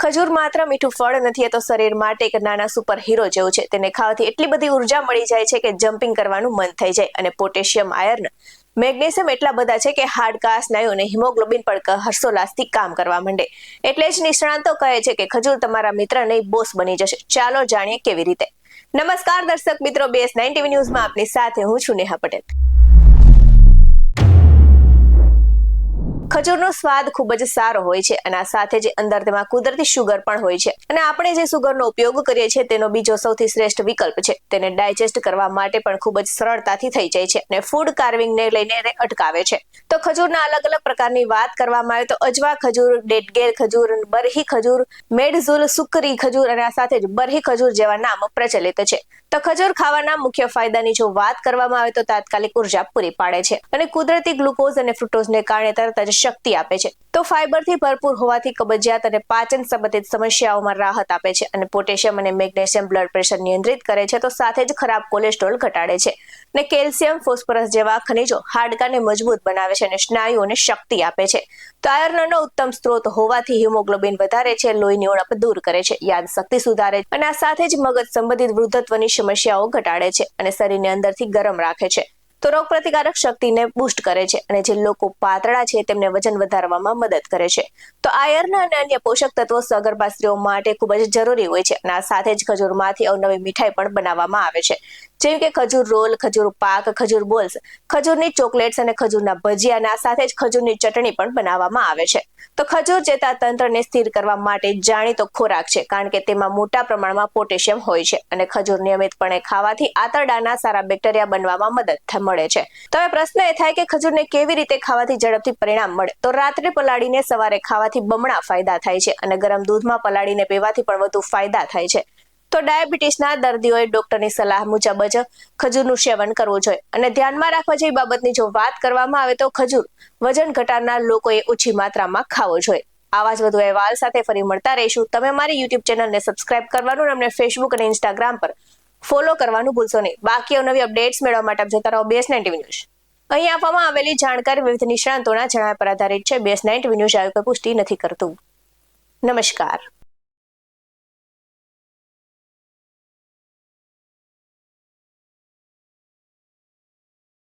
ખજૂર માત્ર મીઠું ફળ નથી, તો શરીર માટે એક નાના સુપર હીરો જેવું છે. તેને ખાવાથી એટલી બધી ઉર્જા મળી જાય છે કે જમ્પિંગ કરવાનું મન થઈ જાય. અને પોટેશિયમ, આયર્ન, મેગ્નેશિયમ એટલા બધા છે કે હાડકા, સ્નાયુ અને હિમોગ્લોબિન પણ હર્ષોલ્લાસથી કામ કરવા માંડે. એટલે જ નિષ્ણાતો કહે છે કે ખજૂર તમારા મિત્ર નહીં, બોસ બની જશે. ચાલો જાણીએ કેવી રીતે. નમસ્કાર દર્શક મિત્રો, BS9 TV ન્યૂઝમાં આપની સાથે હું છું નેહા પટેલ. ખજૂરનો સ્વાદ ખૂબ જ સારો હોય છે અને આ સાથે જ અંદર તેમાં કુદરતી શુગર પણ હોય છે. અને આપણે જે સુગરનો ઉપયોગ કરીએ છીએ તેનો બીજો સૌથી શ્રેષ્ઠ વિકલ્પ છે. તેને ડાયજેસ્ટ કરવા માટે પણ ખૂબ જ સરળતાથી થઈ જાય છે અને ફૂડ કાર્વિંગને લઈને અટકાવે છે. તો ખજૂરના અલગ અલગ પ્રકારની વાત કરવામાં આવે તો અજવા ખજૂર, ડેટગેર ખજૂર, બરહી ખજૂર, મેડઝુલ, સુકરી ખજૂર અને આ સાથે જ બરહી ખજૂર જેવા નામ પ્રચલિત છે. તો ખજૂર ખાવાના મુખ્ય ફાયદાની જો વાત કરવામાં આવે તો તાત્કાલિક ઉર્જા પૂરી પાડે છે અને કુદરતી ગ્લુકોઝ અને ફ્રુક્ટોઝને કારણે તરત જ શક્તિ આપે છે. તો ફાઈબરથી ભરપૂર હોવાથી કબજિયાત અને પાચન સંબંધિત સમસ્યાઓમાં રાહત આપે છે. અને પોટેશિયમ અને મેગ્નેશિયમ બ્લડ પ્રેશર નિયંત્રિત કરે છે, તો સાથે જ ખરાબ કોલેસ્ટ્રોલ ઘટાડે છે. અને કેલ્શિયમ, ફોસ્ફરસ જેવા ખનિજો હાડકાને મજબૂત બનાવે છે અને સ્નાયુઓને શક્તિ આપે છે. તો આયર્નનો ઉત્તમ સ્ત્રોત હોવાથી હિમોગ્લોબિન વધારે છે, લોહીની ઉણપ દૂર કરે છે, યાદશક્તિ સુધારે છે અને આ સાથે જ મગજ સંબંધિત વૃદ્ધત્વની સમસ્યાઓ ઘટાડે છે અને શરીરને અંદરથી ગરમ રાખે છે. તો રોગ પ્રતિકારક શક્તિને બૂસ્ટ કરે છે અને જે લોકો પાતળા છે તેમને વજન વધારવામાં મદદ કરે છે. તો આયર્ન અને અન્ય પોષક તત્વો સગર્ભા સ્ત્રીઓ માટે ખૂબ જ જરૂરી હોય છે. અને આ સાથે જ ખજૂરમાંથી અવનવી મીઠાઈ પણ બનાવવામાં આવે છે, જેમ કે ખજૂર રોલ, ખજૂર પાક, ખજૂર બોલ્સ, ખજૂરની ચોકલેટ્સ અને ખજૂરના ભજીયા અને આ સાથે જ ખજૂરની ચટણી પણ બનાવવામાં આવે છે. તો ખજૂર ચેતાતંત્રને સ્થિર કરવા માટે જાણીતો ખોરાક છે, કારણ કે તેમાં મોટા પ્રમાણમાં પોટેશિયમ હોય છે અને ખજૂર નિયમિતપણે ખાવાથી આંતરડાના સારા બેક્ટેરિયા બનવામાં મદદ મળે છે. તો હવે પ્રશ્ન એ થાય કે ખજૂરને કેવી રીતે ખાવાથી ઝડપથી પરિણામ મળે. તો રાત્રે પલાળીને સવારે ખાવાથી બમણા ફાયદા થાય છે અને ગરમ દૂધમાં પલાળીને પીવાથી પણ વધુ ફાયદા થાય છે. તો ડાયાબિટીસના દર્દીઓએ ડોક્ટરની સલાહ મુજબ જ ખજૂરનું સેવન કરવું જોઈએ. અને ધ્યાનમાં રાખવા જેવી બાબતની જો વાત કરવામાં આવે તો ખજૂર વજન ઘટાડનાર લોકોએ ઓછી માત્રામાં ખાવો જોઈએ. આવા જ વધુ અહેવાલ સાથે ફરી મળતા રહીશું. તમે મારી YouTube ચેનલને સબસ્ક્રાઇબ કરવાનું અને અમને Facebook અને Instagram પર ફોલો કરવાનું ભૂલશો નહીં. બાકી નવી અપડેટ્સ મેળવવા માટે આપ જોતા રહો BS9 TV ન્યૂઝ. અહીં આપવામાં આવેલી જાણકારી વિવિધ નિષ્ણાતોના જણાવ્યા પર આધારિત છે. BS9 TV ન્યૂઝ આવી કોઈ પુષ્ટિ નથી કરતું. નમસ્કાર.